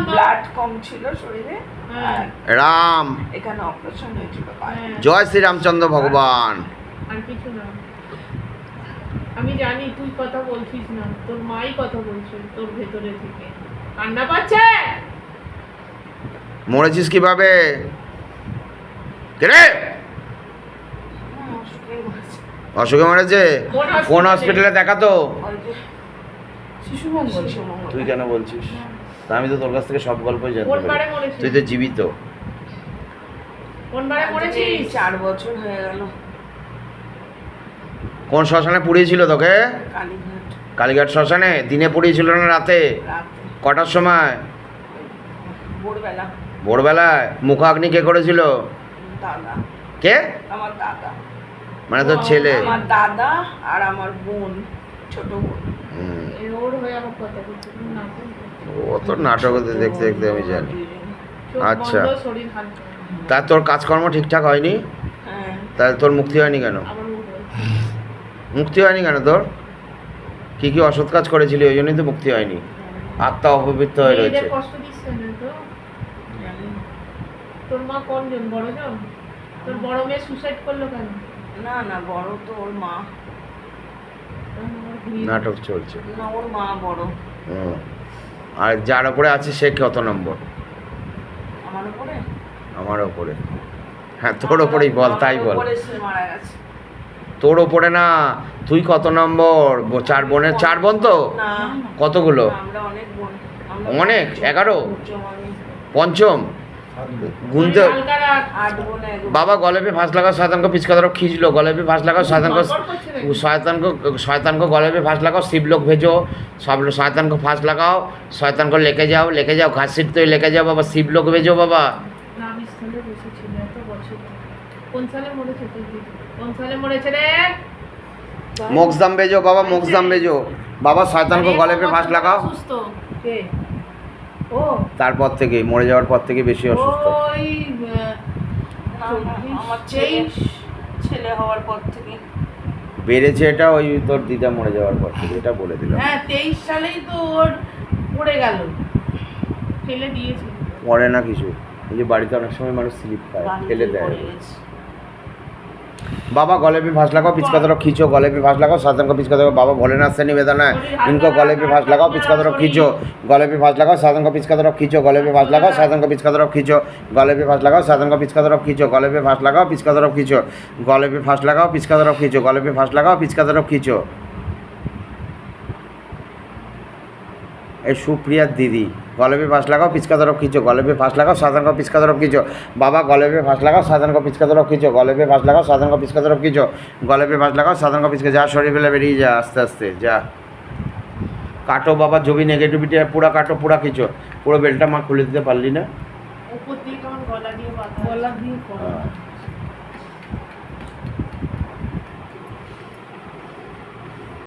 Blood কম ছিল শরীরে, রাম এখানে অপারেশন হয়েছিল। জয় শ্রী রামচন্দ্র ভগবান। আর কিছু না। আমি জানি তুই কথা বলছিস না, তোর মাই কথা বলছে তোর ভেতরে থেকে। কান্না পাচ্ছে। মরেছিস কিভাবে? কে অসুখে মরেছে? কোন হসপিটালে দেখাতো? শিশু মঙ্গল। তুই কেন বলছিস? তা আমি তো তোর কাছ থেকে সব গল্পই জানতে পারি। তুই তো জীবিত। কোনবারে মরেছিস? 4 বছর হয়ে গেল। কোন শ্মশানে পুড়িয়েছিল তোকে? কালীঘাট। কালীঘাট শ্মশানে? দিনে পুড়িয়েছিল না রাতে? কটার সময়? ভোরবেলা। ভোরবেলায়? মুখাগ্নি কে করেছিল? দাদা। কে? আমার দাদা। মানে তোর ছেলে? আমার দাদা আর আমার বোন, ছোট বোন। ওর হয়ে আমার কথা বলছে না। ও তো নাটক দেখতে দেখতে আমি জানি। আচ্ছা, শরীর হালকা। তা তোর কাজকর্ম ঠিকঠাক হয়নি? হ্যাঁ। তাহলে তোর মুক্তি হয়নি কেন? আমার মুক্তি হয়নি কেন তোর? কি কি অসৎ কাজ করেছিলি ওই জন্যই তো মুক্তি হয়নি। আত্মা অপবিত্র হয়ে রয়েছে। কষ্ট দিচ্ছে না তো? তোর মা কোনজন? বড়জন? তোর বড় মেয়ে সুসাইড করলো কেন? না না, বড় তো ওর মা। নাটক চলছে না, ওর মা বড়। আর যার উপরে আছে সে কত নম্বর? আমার উপরে? আমার উপরে। হ্যাঁ, তোর ওপরেই বল, তাই বল। সে মারা গেছে। তোর ওপরে না, তুই কত নম্বর? 4 বোনের 4 বোন তো? না। কতগুলো? আমরা অনেক বোন। অনেক? 11? আমি পঞ্চম? গুনতে 8 বোন। বাবা गले पे फांस लगा, शैतान को पिचका तरफ खींच लो। गले पे फांस लगाओ, शैतान को गले पे फांस लगाओ। शिव लोग भेजो, सब लोग शैतान को फांस लगाओ, शैतान को लेके जाओ घासीट तो लेके जाओ बाबा। शिव लोग भेजो बाबा। নামস্থলে বসেছিল এত বছর। কোন সালে মরেছে তুই? কোন সালে মরেছে রে? मोक्षधाम भेजो बाबा, मोक्षधाम भेजो बाबा। शैतान को गले पे फांस लगाओ। সুস্থ কে? ও তারপর থেকে মরে যাওয়ার পর থেকে বেশি অসুস্থ। ওই আমার ছেলে হওয়ার পর থেকে বেড়েছে এটা, ওই তোর দিদা মরে যাওয়ার পর থেকে, এটা বলে দিলাম। হ্যাঁ 23 সালেই তো ওর পড়ে গেল, ফেলে দিয়েছে। পড়ে না কিছু, এই যে বাড়িতে অনেক সময় মানুষ স্লিপ খায়, ফেলে দেয়। बाबा गले पे फांस लगाओ, पिचका तरफ खींचो। गले पे फांस लगाओ, शैतान को पिचका तरफ। बाबा भोलेनाथ से निवेदन है, इनको गले पे फांस लगाओ, पिचका तरफ खींचो। गले पे फांस लगाओ, शैतान को पिचका तरफ खींचो। गले पे फांस लगाओ, शैतान को पिचका तरफ खींचो। गले पे फांस लगाओ, शैतान को पिचका तरफ खींचो। गले पे फांस लगाओ, पिचका तरफ खींचो। गले पे फांस लगाओ, पिचका तरफ खींचो। गले पे फांस लगाओ, पिचका तरफ खींचो। ए सुप्रिया दीदी, गले पे फांस लगाओ, पिचका तरफ खींचो। गले पे फांस लगाओ, शैतान को पिचका तरफ खींचो। बाबा गले पे फांस लगाओ, शैतान को पिचका तरफ खींचो। गले पे फांस लगाओ, शैतान को पिचका तरफ खींचो। गले पे फांस लगाओ, शैतान को पिचका। जा शरीर ফেলে বেরিয়ে যা, আস্তে আস্তে যা। কাটো বাবা, जो भी নেগেটিভিটি है पूरा काटो, पूरा खींचो। পুরো বেলটা মা খুলে দিতে পারলি না? উপর দিয়ে কেমন গলা দিয়ে বাঁধা, গলা দিয়ে